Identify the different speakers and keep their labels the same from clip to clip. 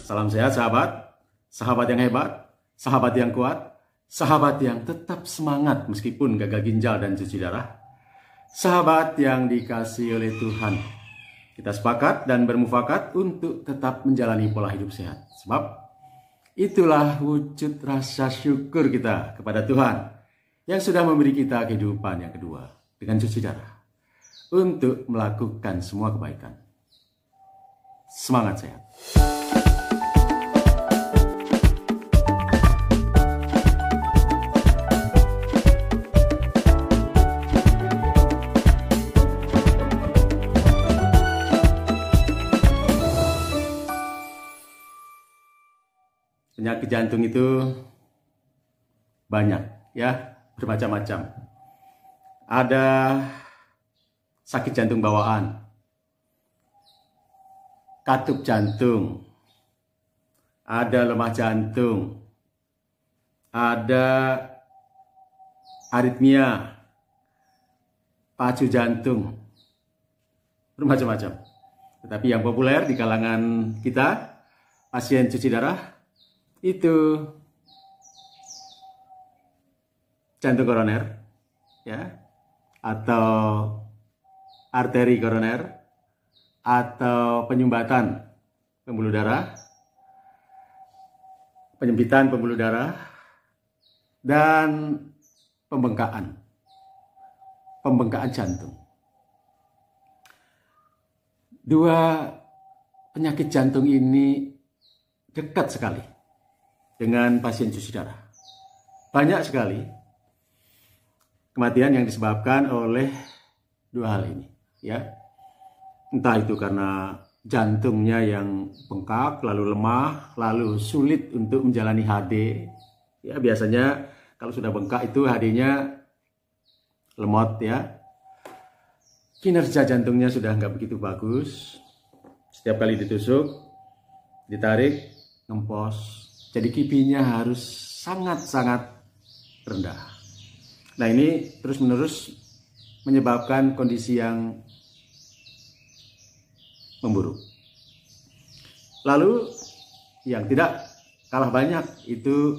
Speaker 1: Salam sehat sahabat, sahabat yang hebat, sahabat yang kuat, sahabat yang tetap semangat meskipun gagal ginjal dan cuci darah, sahabat yang dikasihi oleh Tuhan. Kita sepakat dan bermufakat untuk tetap menjalani pola hidup sehat. Sebab itulah wujud rasa syukur kita kepada Tuhan yang sudah memberi kita kehidupan yang kedua dengan cuci darah untuk melakukan semua kebaikan. Semangat sehat. Penyakit jantung itu banyak ya, bermacam-macam. Ada sakit jantung bawaan, katup jantung, ada lemah jantung, ada aritmia, pacu jantung, bermacam-macam. Tetapi yang populer di kalangan kita, pasien cuci darah, itu jantung koroner, ya, atau arteri koroner, atau penyumbatan pembuluh darah, penyempitan pembuluh darah, dan pembengkakan jantung. Dua penyakit jantung ini dekat sekali dengan pasien cuci darah. Banyak sekali kematian yang disebabkan oleh dua hal ini, ya. Entah itu karena jantungnya yang bengkak, lalu lemah, lalu sulit untuk menjalani HD. Ya, biasanya kalau sudah bengkak itu HD-nya lemot, ya. Kinerja jantungnya sudah nggak begitu bagus. Setiap kali ditusuk, ditarik, ngempos. Jadi kipinya harus sangat-sangat rendah. Nah, ini terus-menerus menyebabkan kondisi yang memburuk. Lalu yang tidak kalah banyak itu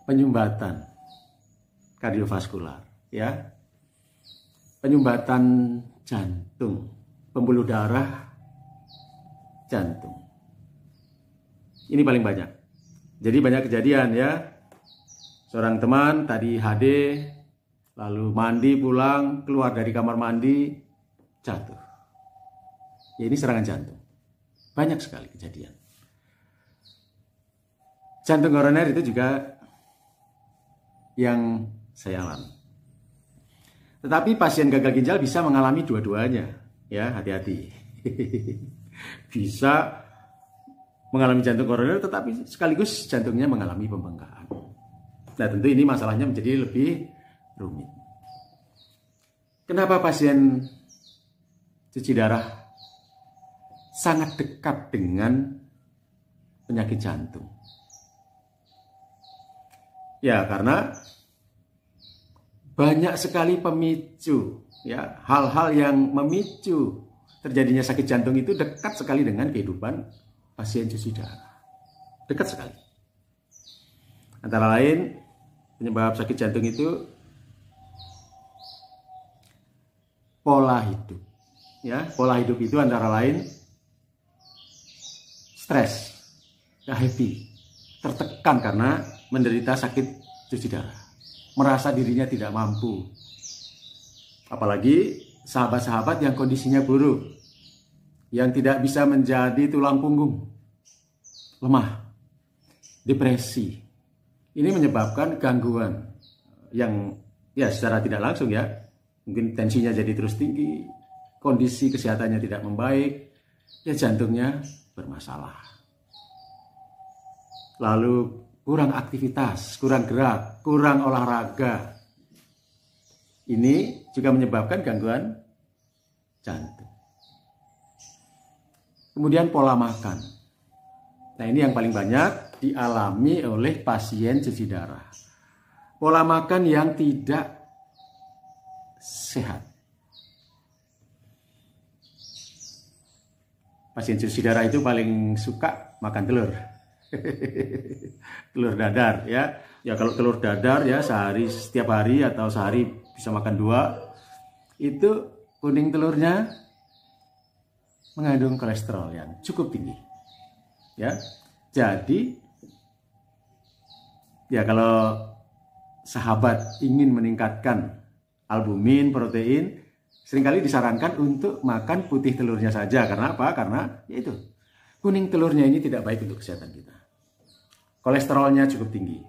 Speaker 1: penyumbatan kardiovaskular, ya. Penyumbatan jantung, pembuluh darah jantung. Ini paling banyak. Jadi banyak kejadian, ya. Seorang teman tadi HD, lalu mandi pulang, keluar dari kamar mandi, jatuh. Ya, ini serangan jantung. Banyak sekali kejadian. Jantung koroner itu juga yang saya alami. Tetapi pasien gagal ginjal bisa mengalami dua-duanya. Ya, hati-hati. Bisa mengalami jantung koroner tetapi sekaligus jantungnya mengalami pembengkakan. Nah, tentu ini masalahnya menjadi lebih rumit. Kenapa pasien cuci darah sangat dekat dengan penyakit jantung? Ya, karena banyak sekali pemicu, ya, hal-hal yang memicu terjadinya sakit jantung itu dekat sekali dengan kehidupan pasien cuci darah. Dekat sekali. Antara lain, penyebab sakit jantung itu pola hidup. Ya, pola hidup itu antara lain stres, gak happy, tertekan karena menderita sakit cuci darah, merasa dirinya tidak mampu. Apalagi sahabat-sahabat yang kondisinya buruk, yang tidak bisa menjadi tulang punggung, lemah, depresi. Ini menyebabkan gangguan yang ya secara tidak langsung, ya, mungkin tensinya jadi terus tinggi, kondisi kesehatannya tidak membaik, ya jantungnya bermasalah. Lalu kurang aktivitas, kurang gerak, kurang olahraga. Ini juga menyebabkan gangguan jantung. Kemudian pola makan. Nah, ini yang paling banyak dialami oleh pasien cuci darah. Pola makan yang tidak sehat. pasien cuci darah itu paling suka makan telur. Telur dadar ya. Ya kalau telur dadar ya setiap hari atau sehari bisa makan 2. Itu kuning telurnya mengandung kolesterol yang cukup tinggi. Ya. Jadi ya kalau sahabat ingin meningkatkan albumin, protein, seringkali disarankan untuk makan putih telurnya saja. Karena apa? Karena yaitu kuning telurnya ini tidak baik untuk kesehatan kita. Kolesterolnya cukup tinggi.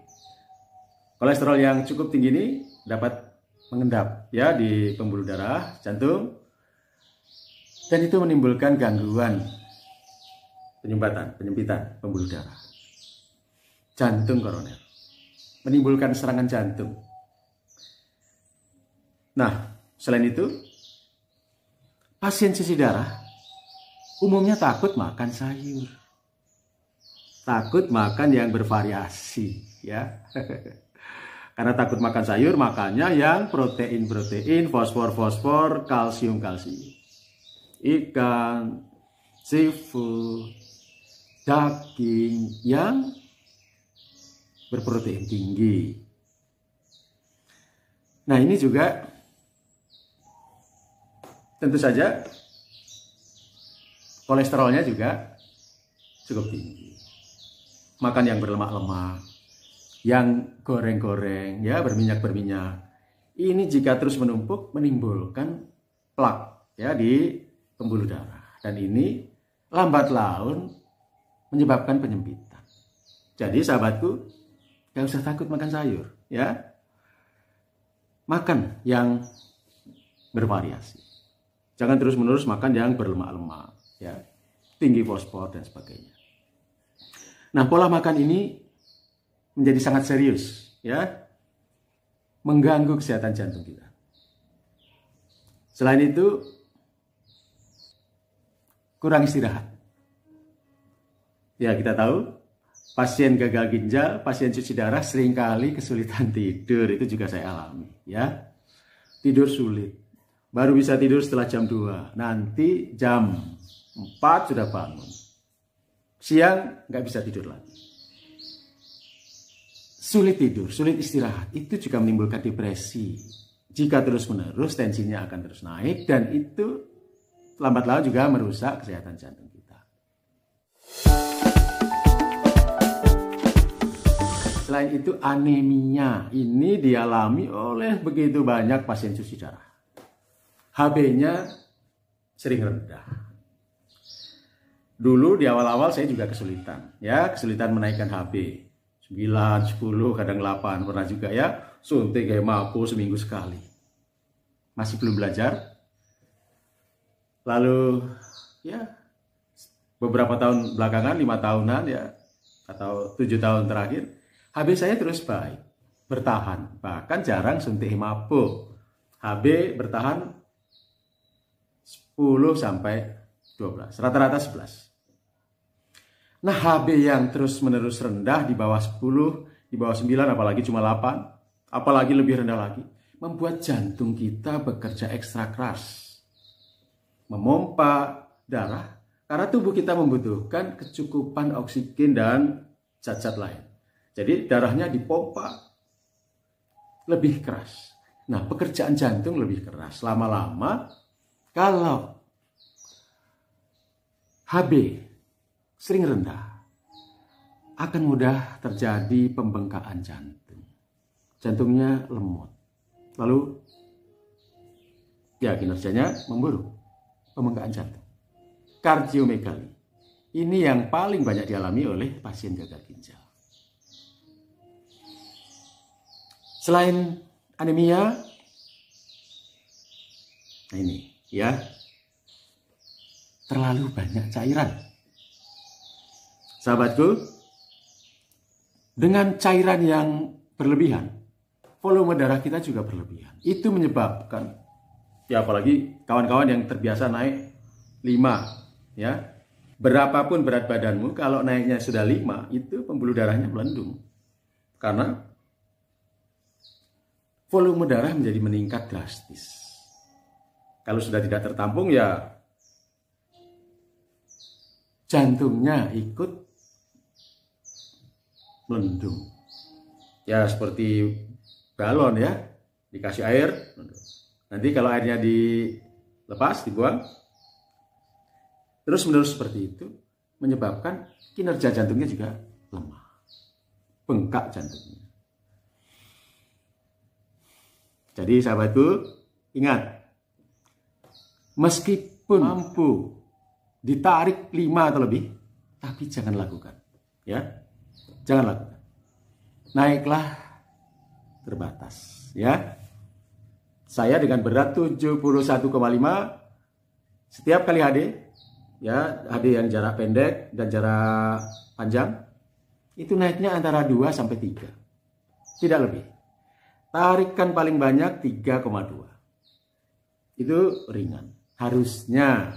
Speaker 1: Kolesterol yang cukup tinggi ini dapat mengendap ya di pembuluh darah, jantung, dan itu menimbulkan gangguan penyempitan pembuluh darah, jantung koroner, menimbulkan serangan jantung. Nah, selain itu, pasien cuci darah umumnya takut makan sayur, takut makan yang bervariasi ya. Karena takut makan sayur, makanya yang protein, fosfor, kalsium. Ikan, seafood, daging yang berprotein tinggi. Nah, ini juga tentu saja kolesterolnya juga cukup tinggi. Makan yang berlemak-lemak, yang goreng-goreng, ya berminyak. Ini jika terus menumpuk menimbulkan plak ya di pembuluh darah, dan ini lambat laun menyebabkan penyempitan. Jadi sahabatku, gak usah takut makan sayur, ya. Makan yang bervariasi. Jangan terus-menerus makan yang berlemak-lemak, ya, tinggi fosfor dan sebagainya. Nah, pola makan ini menjadi sangat serius, ya, mengganggu kesehatan jantung kita. Selain itu, kurang istirahat. Ya, kita tahu pasien gagal ginjal, pasien cuci darah seringkali kesulitan tidur. Itu juga saya alami, ya. Tidur sulit. Baru bisa tidur setelah jam 2. Nanti jam 4 sudah bangun. Siang nggak bisa tidur lagi. Sulit tidur, sulit istirahat, itu juga menimbulkan depresi. Jika terus-menerus tensinya akan terus naik, dan itu lambat laun juga merusak kesehatan jantung kita. Selain itu, anemia ini dialami oleh begitu banyak pasien cuci darah. HB-nya sering rendah. Dulu di awal-awal saya juga kesulitan menaikkan HB. 9, 10, kadang 8, pernah juga ya, suntik hemapo seminggu sekali. Masih belum belajar. Lalu ya beberapa tahun belakangan, 5 tahunan ya, atau 7 tahun terakhir, HB saya terus baik, bertahan, bahkan jarang suntik hemapo. HB bertahan 10 sampai 12, rata-rata 11. Nah, HB yang terus-menerus rendah di bawah 10, di bawah 9, apalagi cuma 8, apalagi lebih rendah lagi, membuat jantung kita bekerja ekstra keras, memompa darah, karena tubuh kita membutuhkan kecukupan oksigen dan zat-zat lain. Jadi darahnya dipompa lebih keras. Nah, pekerjaan jantung lebih keras. Lama-lama, kalau HB sering rendah, akan mudah terjadi pembengkakan jantung. Jantungnya lemot. Lalu, ya kinerjanya memburuk. Pembengkakan jantung. Kardiomegali. Ini yang paling banyak dialami oleh pasien gagal ginjal. Selain anemia, nah ini ya, terlalu banyak cairan. Sahabatku, dengan cairan yang berlebihan, volume darah kita juga berlebihan. Itu menyebabkan, ya apalagi kawan-kawan yang terbiasa naik 5, ya, berapapun berat badanmu, kalau naiknya sudah 5, itu pembuluh darahnya melendung. Karena volume darah menjadi meningkat drastis. Kalau sudah tidak tertampung, ya jantungnya ikut melendung. Ya seperti galon ya, dikasih air. Nanti kalau airnya dilepas, dibuang, terus-menerus seperti itu, menyebabkan kinerja jantungnya juga lemah. Bengkak jantungnya. Jadi sahabatku, ingat, meskipun mampu ditarik 5 atau lebih, tapi jangan lakukan. Ya, jangan lakukan. Naiklah terbatas. Ya, saya dengan berat 71,5 setiap kali HD, ya HD yang jarak pendek dan jarak panjang, itu naiknya antara 2 sampai 3. Tidak lebih. Tarikan paling banyak 3,2. Itu ringan. Harusnya,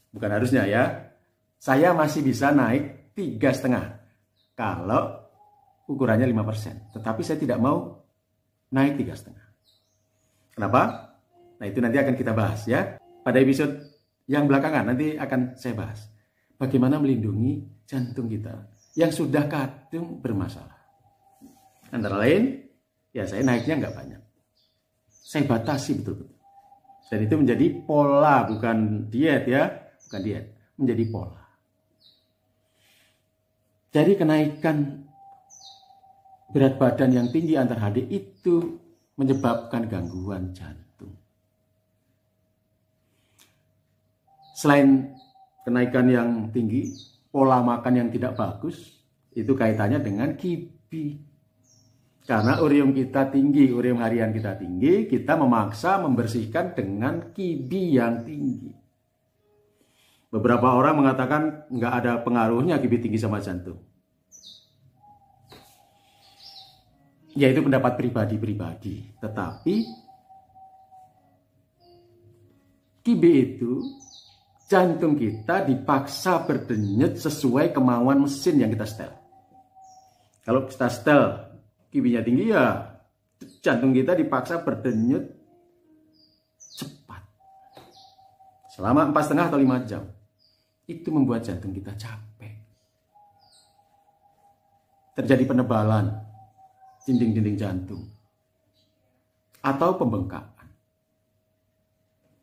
Speaker 1: bukan harusnya ya, saya masih bisa naik 3,5 kalau ukurannya 5%. Tetapi saya tidak mau naik 3,5. Kenapa? Nah itu nanti akan kita bahas ya. Pada episode yang belakangan nanti akan saya bahas. Bagaimana melindungi jantung kita yang sudah kadung bermasalah. Antara lain, ya saya naiknya nggak banyak. Saya batasi betul-betul. Dan itu menjadi pola, bukan diet ya. Bukan diet, menjadi pola. Jadi kenaikan berat badan yang tinggi antar HD itu menyebabkan gangguan jantung. Selain kenaikan yang tinggi, pola makan yang tidak bagus, itu kaitannya dengan kibi. Karena urium kita tinggi, urium harian kita tinggi, kita memaksa membersihkan dengan kibi yang tinggi. Beberapa orang mengatakan nggak ada pengaruhnya kibi tinggi sama jantung. Ya itu pendapat pribadi-pribadi. Tetapi kibi itu jantung kita dipaksa berdenyut sesuai kemauan mesin yang kita setel. Kalau kita setel kibinya tinggi ya jantung kita dipaksa berdenyut cepat. Selama 4,5 atau 5 jam. Itu membuat jantung kita capek. Terjadi penebalan dinding-dinding jantung. Atau pembengkakan.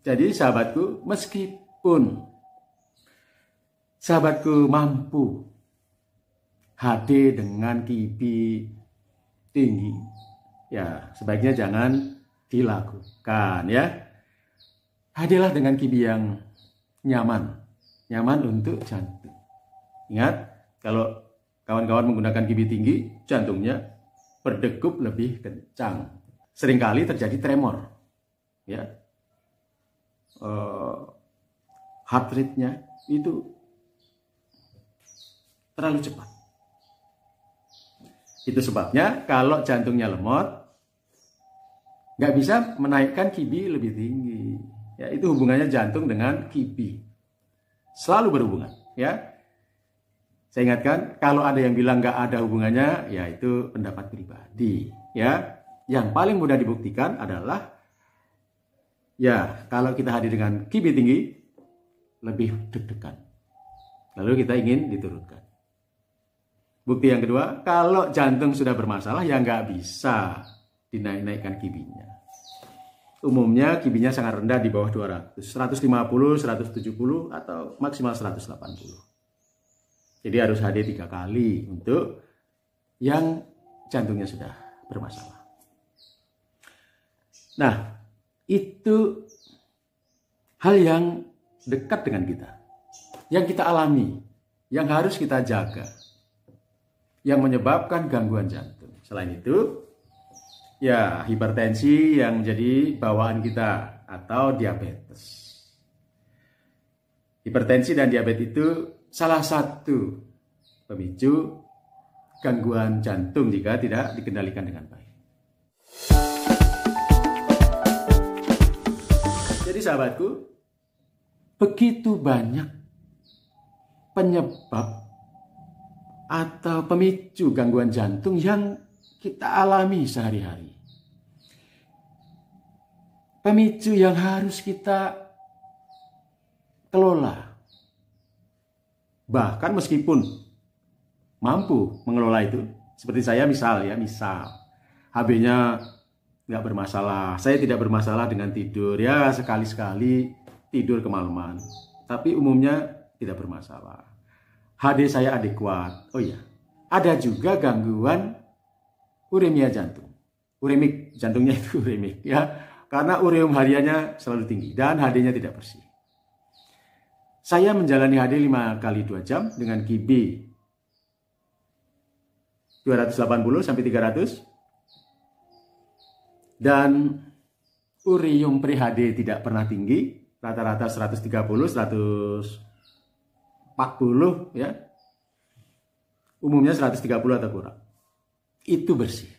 Speaker 1: Jadi sahabatku, meskipun sahabatku mampu HD dengan kibi tinggi, ya sebaiknya jangan dilakukan ya. HD-lah dengan kibi yang nyaman untuk jantung. Ingat, kalau kawan-kawan menggunakan kibi tinggi, jantungnya berdegup lebih kencang. Seringkali terjadi tremor, ya. Heart rate-nya itu terlalu cepat. Itu sebabnya kalau jantungnya lemot, nggak bisa menaikkan kibi lebih tinggi. Ya, itu hubungannya jantung dengan kibi. Selalu berhubungan. Ya, saya ingatkan, kalau ada yang bilang nggak ada hubungannya, ya itu pendapat pribadi. Ya, yang paling mudah dibuktikan adalah, ya kalau kita hadir dengan kibi tinggi, lebih deg-degan. Lalu kita ingin diturunkan. Bukti yang kedua, kalau jantung sudah bermasalah, ya nggak bisa dinaik-naikkan kibinya. Umumnya kibinya sangat rendah di bawah 200, 150, 170, atau maksimal 180. Jadi harus HD 3 kali untuk yang jantungnya sudah bermasalah. Nah, itu hal yang dekat dengan kita, yang kita alami, yang harus kita jaga, yang menyebabkan gangguan jantung. Selain itu, ya hipertensi yang menjadi bawaan kita atau diabetes. Hipertensi dan diabetes itu salah satu pemicu gangguan jantung jika tidak dikendalikan dengan baik. Jadi sahabatku, begitu banyak penyebab atau pemicu gangguan jantung yang kita alami sehari-hari. Pemicu yang harus kita kelola Bahkan meskipun mampu mengelola itu, seperti saya misal HB-nya nggak bermasalah, saya tidak bermasalah dengan tidur, ya sekali-sekali tidur kemalaman, tapi umumnya tidak bermasalah. HD saya adekuat. Oh iya, ada juga gangguan uremia jantung. Uremik, jantungnya itu uremik ya, karena ureum hariannya selalu tinggi dan HD-nya tidak bersih. Saya menjalani HD 5 kali 2 jam dengan QB 280 sampai 300 dan ureum pre-HD tidak pernah tinggi, rata-rata 130, 140 ya. Umumnya 130 atau kurang. Itu bersih.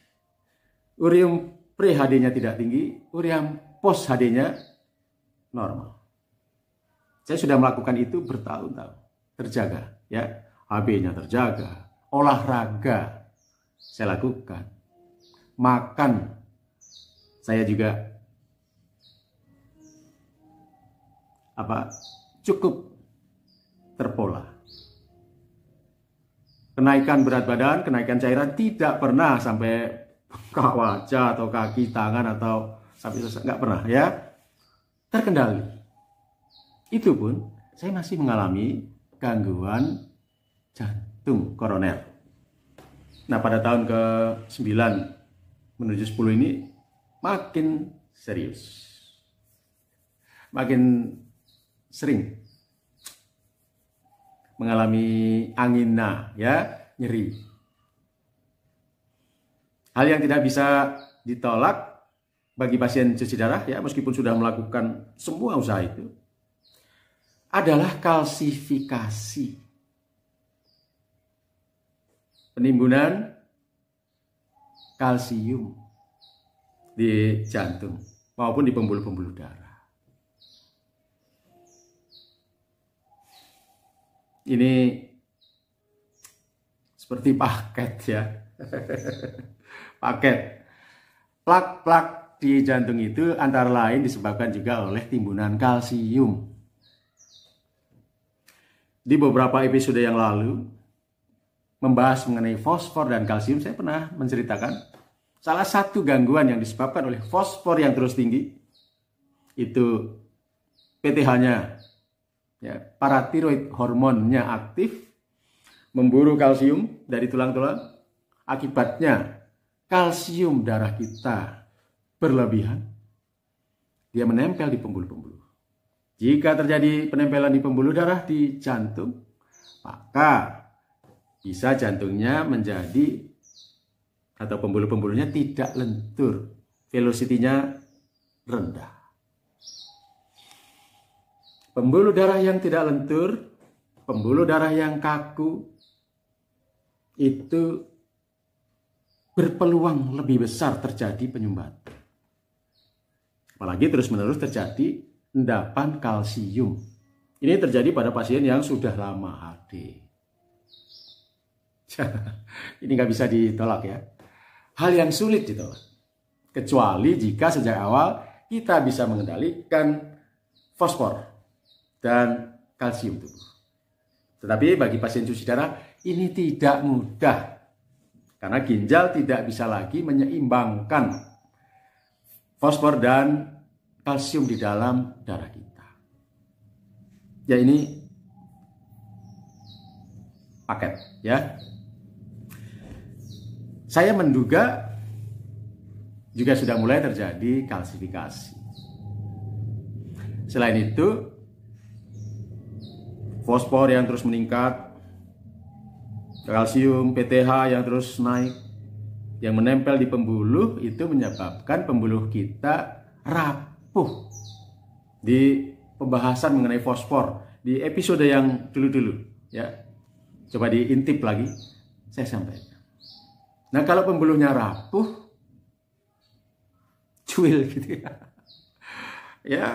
Speaker 1: Ureum pre-HD-nya tidak tinggi, ureum post-HD-nya normal. Saya sudah melakukan itu bertahun-tahun. Terjaga ya. HB-nya terjaga. Olahraga saya lakukan. Makan saya juga cukup terpola. Kenaikan berat badan, kenaikan cairan tidak pernah sampai ke wajah atau kaki, tangan atau sampai sesak, nggak pernah ya. Terkendali. Itu pun saya masih mengalami gangguan jantung koroner. Nah, pada tahun ke-9 menuju 10 ini makin serius. Makin sering mengalami angina ya, nyeri. Hal yang tidak bisa ditolak bagi pasien cuci darah ya, meskipun sudah melakukan semua usaha itu, adalah kalsifikasi. Penimbunan kalsium di jantung maupun di pembuluh-pembuluh darah. Ini seperti paket ya. Paket. Plak-plak di jantung itu antara lain disebabkan juga oleh timbunan kalsium. Di beberapa episode yang lalu membahas mengenai fosfor dan kalsium, saya pernah menceritakan salah satu gangguan yang disebabkan oleh fosfor yang terus tinggi itu PTH-nya ya, paratiroid hormonnya aktif, memburu kalsium dari tulang-tulang. Akibatnya kalsium darah kita berlebihan, dia menempel di pembuluh-pembuluh. Jika terjadi penempelan di pembuluh darah di jantung, maka bisa jantungnya menjadi atau pembuluh-pembuluhnya tidak lentur, velocity-nya rendah. Pembuluh darah yang tidak lentur, pembuluh darah yang kaku, itu berpeluang lebih besar terjadi penyumbatan. Apalagi terus-menerus terjadi endapan kalsium. Ini terjadi pada pasien yang sudah lama HD. Ini nggak bisa ditolak ya. Hal yang sulit ditolak. Kecuali jika sejak awal kita bisa mengendalikan fosfor dan kalsium tubuh. Tetapi bagi pasien cuci darah ini tidak mudah. Karena ginjal tidak bisa lagi menyeimbangkan fosfor dan kalsium di dalam darah kita. Ya, ini paket ya. Saya menduga juga sudah mulai terjadi kalsifikasi. Selain itu, fosfor yang terus meningkat, kalsium, PTH yang terus naik, yang menempel di pembuluh itu menyebabkan pembuluh kita rapuh. Di pembahasan mengenai fosfor di episode yang dulu-dulu ya, coba diintip lagi, saya sampaikan. Nah, kalau pembuluhnya rapuh, cuil gitu ya, ya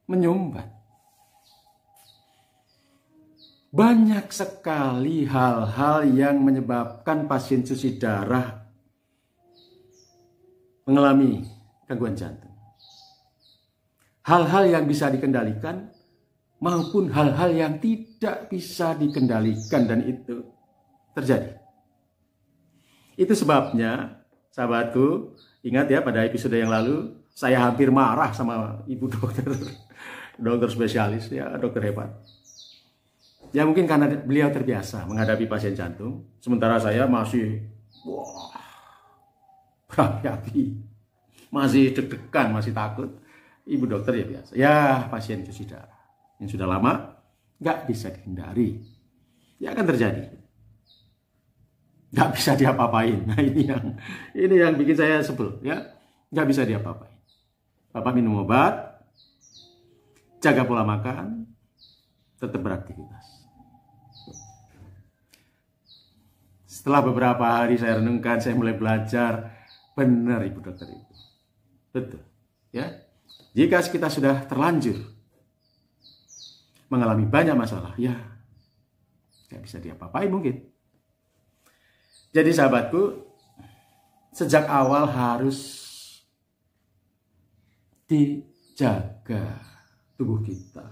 Speaker 1: menyumbat. Banyak sekali hal-hal yang menyebabkan pasien cuci darah mengalami gangguan jantung. Hal-hal yang bisa dikendalikan maupun hal-hal yang tidak bisa dikendalikan, dan itu terjadi. Itu sebabnya, sahabatku, ingat ya pada episode yang lalu saya hampir marah sama ibu dokter, dokter spesialis, ya dokter hebat. Ya mungkin karena beliau terbiasa menghadapi pasien jantung, sementara saya masih berapi-api, masih deg-degan, masih takut. Ibu dokter ya biasa, ya pasien cuci darah yang sudah lama nggak bisa dihindari, ya akan terjadi, nggak bisa diapa-apain. Nah ini yang bikin saya sebel, ya nggak bisa diapa-apain. Bapak minum obat, jaga pola makan, tetap beraktivitas. Setelah beberapa hari saya renungkan, saya mulai belajar, benar ibu dokter itu, betul, ya. Jika kita sudah terlanjur mengalami banyak masalah, ya nggak bisa diapa-apain mungkin. Jadi sahabatku, sejak awal harus dijaga tubuh kita.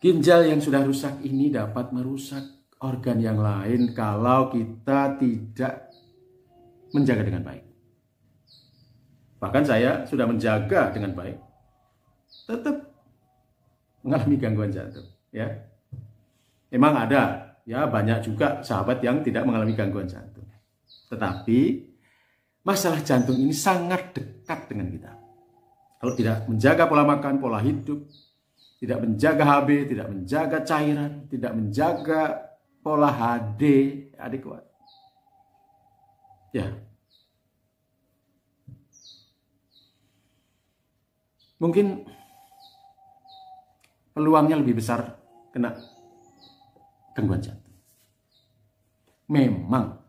Speaker 1: Ginjal yang sudah rusak ini dapat merusak organ yang lain kalau kita tidak menjaga dengan baik. Bahkan saya sudah menjaga dengan baik, tetap mengalami gangguan jantung. Ya, memang ada, ya banyak juga sahabat yang tidak mengalami gangguan jantung. Tetapi masalah jantung ini sangat dekat dengan kita. Kalau tidak menjaga pola makan, pola hidup, tidak menjaga HB, tidak menjaga cairan, tidak menjaga pola HD adekuat, ya mungkin peluangnya lebih besar kena gangguan jantung. Memang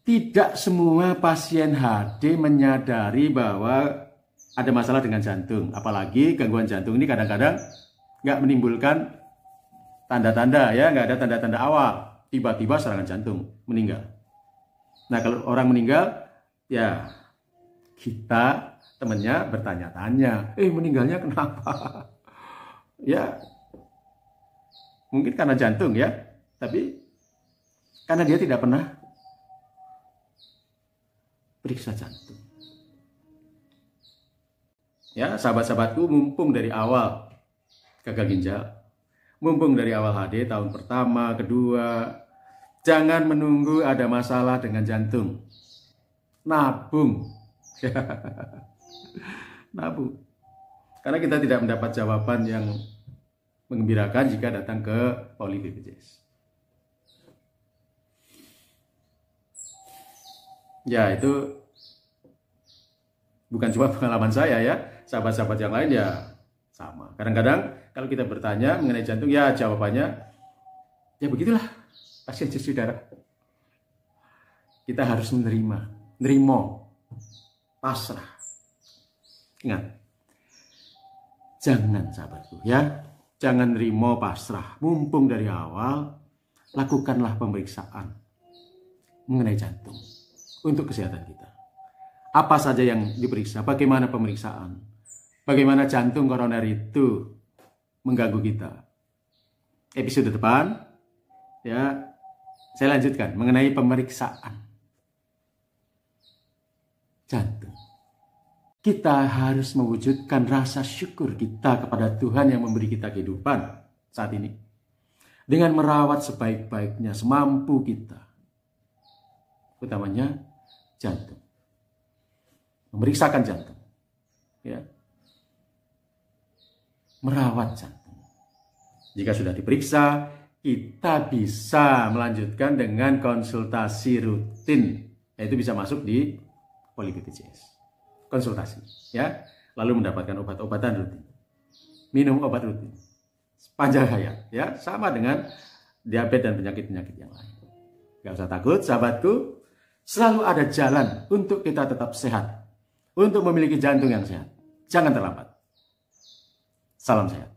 Speaker 1: tidak semua pasien HD menyadari bahwa ada masalah dengan jantung. Apalagi gangguan jantung ini kadang-kadang nggak menimbulkan tanda-tanda, ya nggak ada tanda-tanda awal. Tiba-tiba serangan jantung, meninggal. Nah kalau orang meninggal, ya kita temannya bertanya-tanya, meninggalnya kenapa? Ya mungkin karena jantung, ya, tapi karena dia tidak pernah periksa jantung. Ya, sahabat-sahabatku, mumpung dari awal gagal ginjal, mumpung dari awal HD tahun pertama, kedua, jangan menunggu ada masalah dengan jantung. Nabung. Nabung. Karena kita tidak mendapat jawaban yang menggembirakan jika datang ke Poli BPJS. Ya, itu bukan cuma pengalaman saya, ya. Sahabat-sahabat yang lain ya sama. Kadang-kadang kalau kita bertanya mengenai jantung, ya jawabannya ya begitulah, pasien cuci darah. Kita harus nerimo, pasrah. Ingat, jangan sahabatku, ya, jangan nerimo pasrah. Mumpung dari awal, lakukanlah pemeriksaan mengenai jantung untuk kesehatan kita. Apa saja yang diperiksa, bagaimana pemeriksaan, bagaimana jantung koroner itu mengganggu kita. Episode depan, ya, saya lanjutkan mengenai pemeriksaan jantung. Kita harus mewujudkan rasa syukur kita kepada Tuhan yang memberi kita kehidupan saat ini, dengan merawat sebaik-baiknya, semampu kita, utamanya jantung. Memeriksakan jantung, ya, merawat jantung. Jika sudah diperiksa, kita bisa melanjutkan dengan konsultasi rutin, yaitu bisa masuk di Poli BPJS. Konsultasi, ya, lalu mendapatkan obat-obatan rutin, minum obat rutin sepanjang hayat, ya, sama dengan diabetes dan penyakit-penyakit yang lain. Gak usah takut, sahabatku, selalu ada jalan untuk kita tetap sehat, untuk memiliki jantung yang sehat. Jangan terlambat. Salam sehat.